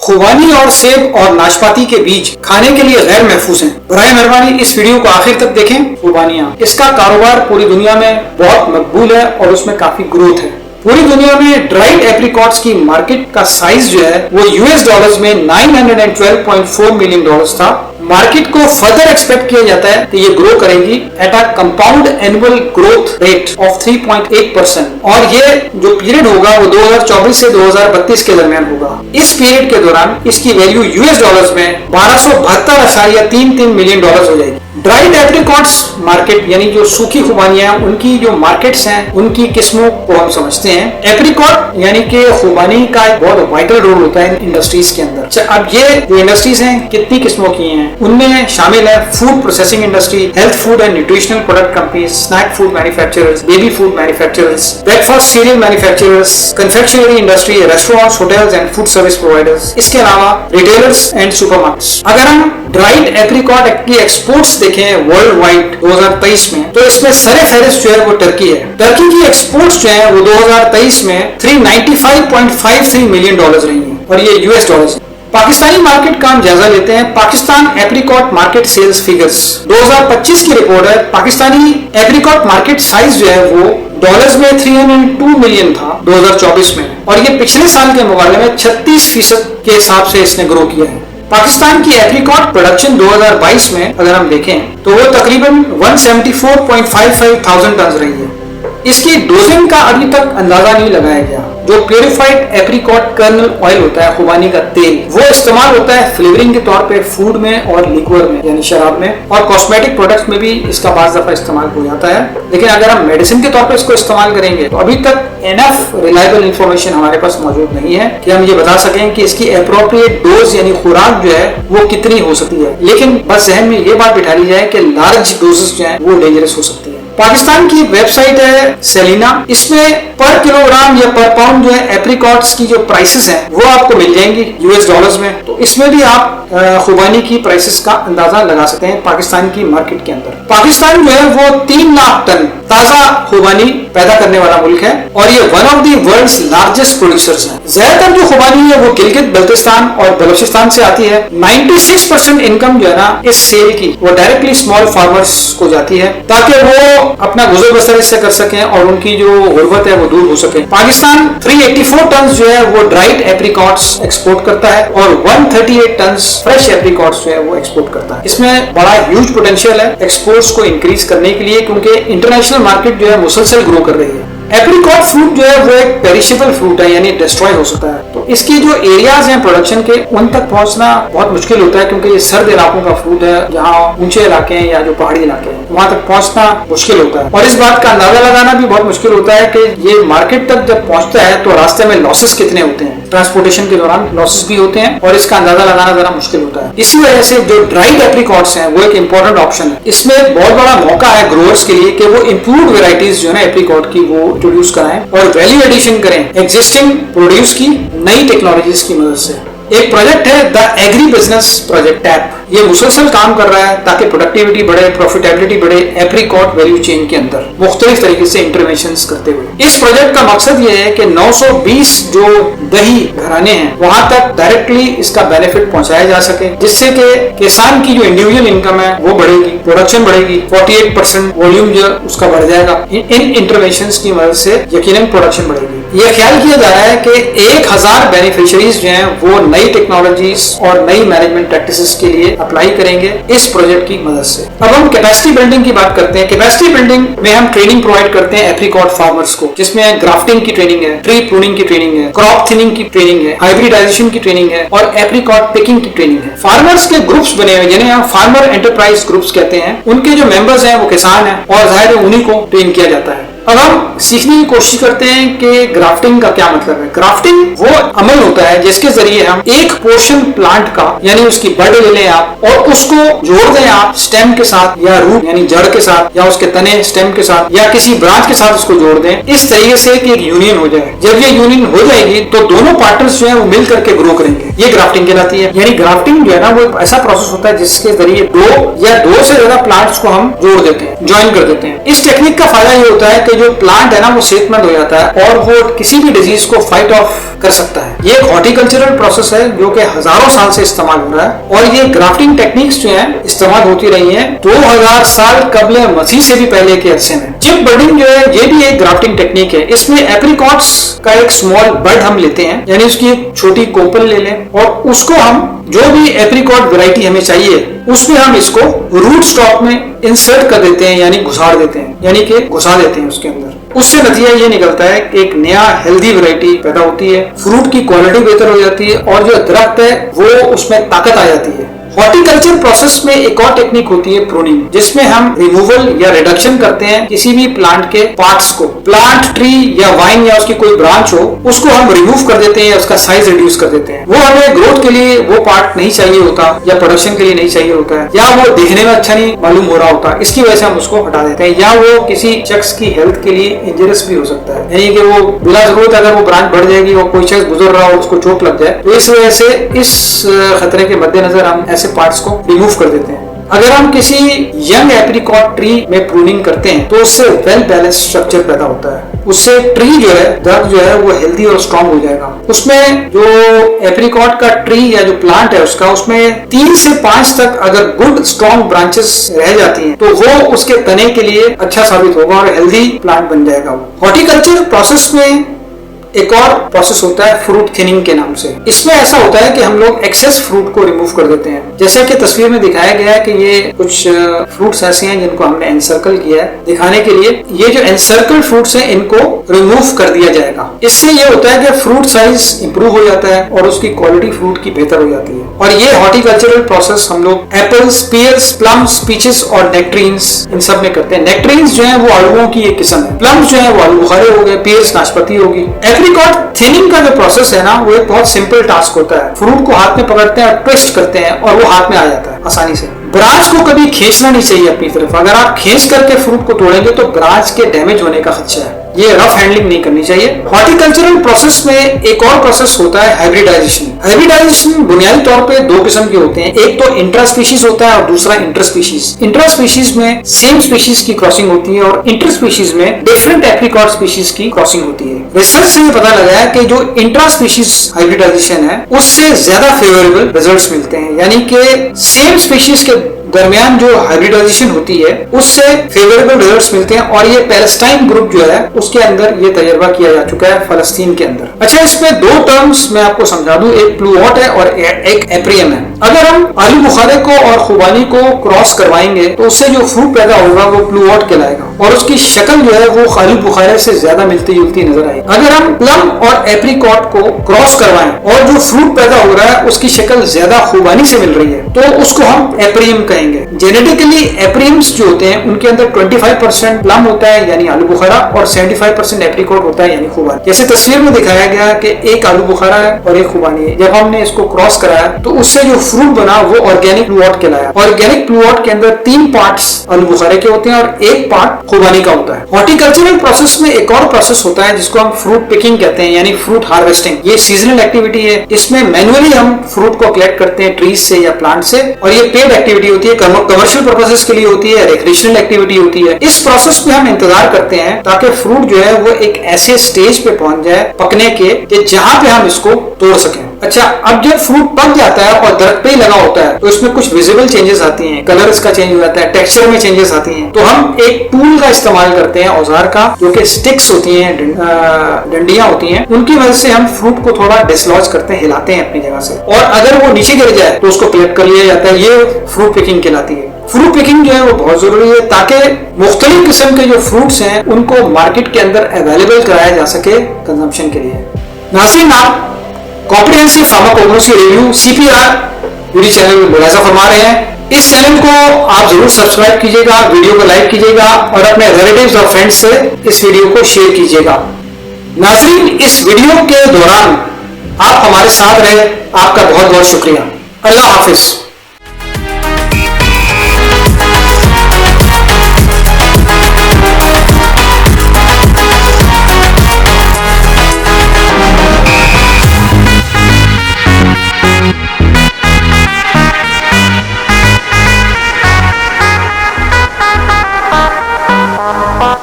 खुबानी और सेब और नाशपाती के बीज खाने के लिए गैर महफूज हैं। बराए मेहरबानी इस वीडियो को आखिर तक देखें। खुबानियाँ, इसका कारोबार पूरी दुनिया में बहुत मकबूल है और उसमें काफी ग्रोथ है। पूरी दुनिया में ड्राइड एप्रिकॉट्स की मार्केट का साइज जो है वो यूएस डॉलर्स में $912.4 मिलियन था। मार्केट को फर्दर एक्सपेक्ट किया जाता है कि ये ग्रो करेंगी at a compound annual growth rate of 3.8% और ये जो पीरियड होगा वो 2024 से 2032 के दरमियान होगा। इस पीरियड के दौरान इसकी वैल्यू यूएस डॉलर्स में 1272.33 मिलियन डॉलर्स हो जाएगी। ड्राइड एप्रिकॉट्स मार्केट यानी जो सूखी खुबानियां उनकी जो मार्केट्स हैं उनकी किस्मों को हम समझते हैं। एप्रिकॉट यानी कि खुबानी का एक बहुत वाइटल रोल होता है इंडस्ट्रीज के अंदर। अब ये जो इंडस्ट्रीज हैं कितनी किस्मों की हैं, उनमें शामिल है food processing industry, health food and nutritional product companies, snack food manufacturers, baby food manufacturers, breakfast cereal manufacturers, confectionery industry, restaurants, hotels and food service providers, इसके अलावा रिटेलर्स एंड सुपरमार्केट्स। अगर हम ड्राइड एप्रिकॉट की exports देखें world wide 2023 में, तो इसमें सरे फहरिस्त जो है वो टर्की है। टर्की की एक्सपोर्ट्स जो है वो 2023 में $395.53 मिलियन रही है और ये यूएस डॉलर्स। पाकिस्तानी मार्केट का हम जायजा लेते हैं। Pakistan apricot market sales figures 2025 की रिपोर्ट है। पाकिस्तानी एप्रिकॉट मार्केट साइज जो है वो डॉलर्स में 302 मिलियन था 2024 में और ये पिछले साल के मुकाबले में 36% के हिसाब से इसने ग्रो किया है। पाकिस्तान की एप्रिकॉट प्रोडक्शन 2022 में अगर हम देखें तो वो तकरीबन 174.55 थाउजेंड टन रही है। इसकी डोजिंग का अभी तक अंदाजा नहीं लगाया गया। जो प्यूरिफाइड एप्रिकॉट कर्नल ऑयल होता है, खुबानी का तेल, वो इस्तेमाल होता है फ्लेवरिंग के तौर पे फूड में और लिक्वर में यानी शराब में, और कॉस्मेटिक प्रोडक्ट्स में भी इसका बाज़ दफा इस्तेमाल हो जाता है। लेकिन अगर हम मेडिसिन के तौर पे इसको इस्तेमाल करेंगे तो अभी तक एनफ रिलायबल इंफॉर्मेशन हमारे पास मौजूद नहीं है कि हम ये बता सकें कि इसकी एप्रोप्रिएट डोज यानी खुराक जो है वो कितनी हो सकती है। लेकिन बस जहन में ये बात बिठा ली जाए कि लार्ज डोजेस जो है वो डेंजरस हो सकती है। पाकिस्तान की वेबसाइट है सेलिना, इसमें पर किलोग्राम या पर पाउंड जो है एप्रिकॉट्स की जो प्राइसेस हैं वो आपको मिल जाएंगी यूएस डॉलर्स में। तो इसमें भी आप खुबानी की प्राइसेस का अंदाजा लगा सकते हैं पाकिस्तान की मार्केट के अंदर। पाकिस्तान जो है वो 3 लाख टन ताजा खुबानी पैदा करने वाला मुल्क है और ये one of the world's largest producers हैं। ज्यादातर जो खुबानी है वो गिलगित बल्तिस्तान और बलूचिस्तान से आती है। 96% इनकम जो है ना इस सेल की वो डायरेक्टली स्मॉल फार्मर्स को जाती है ताकि वो अपना गुजर बसर इससे कर सकें और उनकी जो गुर्बत है वो दूर हो सके। पाकिस्तान 384 टन जो है वो ड्राइड एप्रिकॉट्स एक्सपोर्ट करता है और 138 टन फ्रेश एप्रिकॉट्स जो है वो एक्सपोर्ट करता है। इसमें बड़ा ह्यूज पोटेंशियल है एक्सपोर्ट्स को इंक्रीज करने के लिए, क्योंकि इंटरनेशनल मार्केट जो है मुसलसल ग्रो कर रही है। एप्रिकॉट फ्रूट जो है वो एक पेरिशेबल फ्रूट है यानी डिस्ट्रॉय हो सकता है। तो इसके जो एरियाज हैं प्रोडक्शन के उन तक पहुंचना बहुत मुश्किल होता है, क्योंकि ये सर्द इलाकों का फ्रूट है जहाँ ऊंचे इलाके हैं या जो पहाड़ी इलाके हैं वहां तक पहुंचना मुश्किल होता है। और इस बात का अंदाजा लगाना भी बहुत मुश्किल होता है कि ये मार्केट तक जब पहुंचता है तो रास्ते में लॉसेस कितने होते हैं, ट्रांसपोर्टेशन के दौरान लॉसेस भी होते हैं और इसका अंदाजा लगाना जरा मुश्किल होता है। इसी वजह से जो ड्राइड एप्रिकॉट्स हैं वो एक इंपॉर्टेंट ऑप्शन है। इसमें बहुत बड़ा मौका है ग्रोअर्स के लिए कि वो इम्प्रूव्ड वेराइटीज जो है एप्रिकॉट की वो इंट्रोड्यूस कराएं और वैल्यू एडिशन करें एग्जिस्टिंग प्रोड्यूस की नई टेक्नोलॉजीज की मदद से। एक प्रोजेक्ट है the agri business project tap, ये मुसलसल काम कर रहा है ताकि प्रोडक्टिविटी बढ़े, प्रॉफिटेबिलिटी बढ़े एप्रिकॉट वैल्यू चेन के अंदर मुख्तलिफ तरीके से इंटरवेंशंस करते हुए। इस प्रोजेक्ट का मकसद ये है कि 920 जो दही घराने हैं वहां तक डायरेक्टली इसका बेनिफिट पहुंचाया जा सके, जिससे कि किसान की जो इंडिविजुअल इनकम है वो बढ़ेगी, प्रोडक्शन बढ़ेगी, 48% वॉल्यूम जो उसका बढ़ जाएगा। इन इंटरवेंशंस की मदद से यकीनन प्रोडक्शन बढ़ेगी। यह ख्याल किया जा रहा है कि 1000 बेनिफिशियरीज जो हैं वो नई टेक्नोलॉजीज और नई मैनेजमेंट प्रैक्टिसेस के लिए अप्लाई करेंगे इस प्रोजेक्ट की मदद से। अब हम कैपेसिटी बिल्डिंग की बात करते हैं। कैपेसिटी बिल्डिंग में हम ट्रेनिंग प्रोवाइड करते हैं एप्रिकॉट फार्मर्स को, जिसमें ग्राफ्टिंग की ट्रेनिंग है, ट्री प्रूनिंग की ट्रेनिंग है, क्रॉप थिनिंग की ट्रेनिंग है, हाइब्रिडाइजेशन की ट्रेनिंग है और एप्रिकॉट पिकिंग की ट्रेनिंग है। फार्मर्स के ग्रुप्स बने हुए जिन्हें हम फार्मर एंटरप्राइज ग्रुप्स कहते हैं, उनके जो मेंबर्स हैं वो किसान हैं और जाहिर है उन्हीं को ट्रेन किया जाता है। अब हम सीखने की कोशिश करते हैं कि ग्राफ्टिंग का क्या मतलब है। ग्राफ्टिंग वो अमल होता है जिसके जरिए हम एक पोर्शन प्लांट का यानी उसकी बड ले लें आप और उसको जोड़ दें आप स्टेम के साथ या रूट यानी जड़ के साथ या उसके तने स्टेम के साथ या किसी ब्रांच के साथ उसको जोड़ दें, इस तरीके से कि एक यूनियन हो जाए। जब ये यूनियन हो जाएगी तो दोनों पार्टनर्स जो है वो मिल करके ग्रो करेंगे। ये ग्राफ्टिंग कहलाती है। यानी ग्राफ्टिंग जो है ना वो एक ऐसा प्रोसेस होता है जिसके जरिए दो या दो से ज्यादा प्लांट्स को हम जोड़ देते हैं, ज्वाइन कर देते हैं। इस टेक्निक का फायदा ये होता है कि जो प्लांट है ना वो सेहतमंद हो जाता है और वो किसी भी डिजीज को फाइट ऑफ कर सकता है। ये एक हॉर्टिकल्चरल प्रोसेस है जो कि हजारों साल से इस्तेमाल हो रहा है और ये ग्राफ्टिंग टेक्निक्स जो है इस्तेमाल होती रही है 2000 साल कबले मसीह से भी पहले के अरसे में। चिप बर्डिंग जो है ये भी एक ग्राफ्टिंग टेक्निक है। इसमें एप्रिकॉट्स का एक स्मॉल बर्ड हम लेते हैं, यानी उसकी एक छोटी कोपल ले लें और उसको हम जो भी एप्रिकॉट वैरायटी हमें चाहिए उसमें हम इसको रूट स्टॉक में इंसर्ट कर देते हैं, यानी घुसाड़ देते हैं, यानी कि घुसा देते हैं उसके अंदर। उससे नतीजा ये निकलता है कि एक नया हेल्दी वैरायटी पैदा होती है, फ्रूट की क्वालिटी बेहतर हो जाती है और जो दरख्त है वो उसमें ताकत आ जाती है। हॉर्टिकल्चर प्रोसेस में एक और टेक्निक होती है प्रूनिंग, जिसमें हम रिमूवल या रिडक्शन करते हैं किसी भी प्लांट के पार्ट्स को। प्लांट, ट्री या वाइन या उसकी कोई ब्रांच हो उसको हम रिमूव कर देते हैं या उसका साइज रिड्यूस कर देते हैं। वो हमें ग्रोथ के लिए वो पार्ट नहीं चाहिए होता या प्रोडक्शन के लिए नहीं चाहिए होता है, या वो देखने में अच्छा नहीं मालूम हो रहा होता, इसकी वजह से हम उसको हटा देते हैं, या वो किसी शख्स की हेल्थ के लिए इंजरियस भी हो सकता है, यानी कि वो बिला जरूरत अगर वो ब्रांच बढ़ जाएगी और कोई शख्स गुजर रहा हो उसको चोट लग जाए, तो इस वजह से इस खतरे के मद्देनजर हम ऐसे पार्ट्स को रिमूव कर देते हैं। अगर हम किसी यंग एप्रिकॉट ट्री में प्रूनिंग करते हैं तो उससे वेल बैलेंस स्ट्रक्चर पैदा होता है। उससे ट्री जो है, दरख्त जो है वो हेल्दी और स्ट्रॉन्ग हो जाएगा। उसमें जो एप्रिकॉट का ट्री या जो प्लांट है उसका, उसमें 3 से 5 तक अगर गुड स्ट्रॉन्ग ब्रांचेस रह जाती हैं तो वो उसके तने के लिए अच्छा साबित होगा और हेल्दी प्लांट बन जाएगा वो। हॉर्टिकल्चर प्रोसेस में एक और प्रोसेस होता है फ्रूट थिनिंग के नाम से। इसमें ऐसा होता है कि हम लोग एक्सेस फ्रूट को रिमूव कर देते हैं। जैसा कि तस्वीर में दिखाया गया है कि ये कुछ फ्रूट्स ऐसे हैं जिनको हमने एनसर्कल किया है दिखाने के लिए। ये जो एनसर्कल फ्रूट्स हैं इनको रिमूव कर दिया जाएगा। इससे ये होता है कि फ्रूट साइज इंप्रूव हो जाता है और उसकी क्वालिटी फ्रूट की बेहतर हो जाती है। और ये हॉर्टिकल्चरल प्रोसेस हम लोग एप्पल्स, पियर्स, प्लम्स, पीचेस और नेक्ट्रीन्स इन सब में करते हैं। नेक्ट्रीन्स जो है वो आलूओं की एक किस्म है, प्लम्स जो है वो आलू बुखारे हो गए, पियर्स नाशपाती होगी। एप्रिकॉट थिनिंग का जो प्रोसेस है ना वो एक बहुत सिंपल टास्क होता है। फ्रूट को हाथ में पकड़ते हैं और ट्विस्ट करते हैं और वो हाथ में आ जाता है आसानी से। ब्रांच को कभी खींचना नहीं चाहिए अपनी तरफ। अगर आप खींच करके फ्रूट को तोड़ेंगे तो ब्रांच के डैमेज होने का खदशा है। ये रफ हैंडलिंग नहीं करनी चाहिए। हॉर्टिकल्चरल प्रोसेस में एक और प्रोसेस होता है हाइब्रिडाइजेशन। हाइब्रिडाइजेशन बुनियादी तौर पे दो किस्म के होते हैं, एक तो इंट्रा स्पीशीज होता है और दूसरा इंटर स्पीशीज। इंट्रा स्पीशीज में सेम स्पीशीज की क्रॉसिंग होती है और इंटर स्पीशीज में डिफरेंट एप्रिकॉट स्पीशीज की क्रॉसिंग होती है। रिसर्च से पता लगा है कि जो इंट्रा स्पीशीज हाइब्रिडाइजेशन है उससे ज्यादा फेवरेबल रिजल्ट्स मिलते हैं, यानी कि सेम स्पीशीज के दरमियान जो हाइब्रिडाइजेशन होती है उससे फेवरेबल रिजल्ट्स मिलते हैं। और ये पैलेस्टाइन ग्रुप जो है उसके अंदर ये तजर्बा किया जा चुका है, फलस्तीन के अंदर। अच्छा, इसमें दो टर्म्स मैं आपको समझा दूं, एक प्लूवॉट है और एक एप्रियम है। अगर हम आलू बुखारे को और खुबानी को क्रॉस करवाएंगे तो उससे जो फ्रूट पैदा होगा वो प्लूवॉट कहलाएगा और उसकी शक्ल जो है वो आलू बुखारे से ज्यादा मिलती जुलती नजर आएगी। अगर हम प्लम और एप्रिकॉट को क्रॉस करवाएं और जो फ्रूट पैदा हो रहा है उसकी शक्ल ज्यादा खुबानी से मिल रही है तो उसको हम एप्रियम कहेंगे। जेनेटिकली एप्रियम्स जो होते हैं उनके अंदर 25% प्लम होता है यानी आलू बुखारा और 75% एप्रिकॉट होता है यानी खुबानी। जैसे तस्वीर में दिखाया गया कि एक आलू बुखारा है और एक खुबानी है। जब हमने इसको क्रॉस कराया तो उससे जो फ्रूट बना वो ऑर्गेनिक प्लूवॉट कहलाया। ऑर्गेनिक प्लूवॉट के अंदर 3 पार्ट्स आलू बुखारे के होते हैं और 1 पार्ट खुबानी का होता है। हॉर्टिकल्चरल प्रोसेस में एक और प्रोसेस होता है जिसको हम फ्रूट पिकिंग कहते हैं यानी फ्रूट हार्वेस्टिंग। ये सीजनल एक्टिविटी है। इसमें मैनुअली हम फ्रूट को कलेक्ट करते हैं ट्रीज से या प्लांट से और ये पेड एक्टिविटी होती है, कमर्शियल पर्पसेस के लिए होती है, रिक्रिएशनल एक्टिविटी होती है। इस प्रोसेस में हम इंतजार करते हैं ताकि फ्रूट जो है वो एक ऐसे स्टेज पे पहुंच जाए पकने के कि जहां पे हम इसको तोड़ सकें। अच्छा, अब जब फ्रूट पक जाता है और दरख्त पे ही लगा होता है तो इसमें कुछ विजिबल चेंजेस आती हैं, कलर इसका चेंज हो जाता है, टेक्सचर में चेंजेस आती हैं। तो हम एक टूल का इस्तेमाल करते हैं, औजार का, जो कि स्टिक्स होती हैं, डंडियां होती हैं, उनकी वजह से हम फ्रूट को थोड़ा डिसलॉज करते हैं, हिलाते हैं अपनी जगह से और अगर वो नीचे गिर जाए तो उसको कलेक्ट कर लिया जाता है। ये फ्रूट पिकिंग कहलाती है। फ्रूट पिकिंग जो है वो बहुत जरूरी है ताकि मुख्तलिफ किस्म के जो फ्रूट्स हैं उनको मार्केट के अंदर अवेलेबल कराया जा सके कंजम्पशन के लिए। नाज़रीन, आप comprehensive pharmacognosy review CPR video channel में मुलाजा फरमा रहे हैं। इस चैनल को आप जरूर सब्सक्राइब कीजिएगा, वीडियो को लाइक कीजिएगा और अपने रिलेटिव्स और फ्रेंड्स से इस वीडियो को शेयर कीजिएगा। नाज़रीन, इस वीडियो के दौरान आप हमारे साथ रहे, आपका बहुत बहुत शुक्रिया। अल्लाह हाफिज।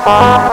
है।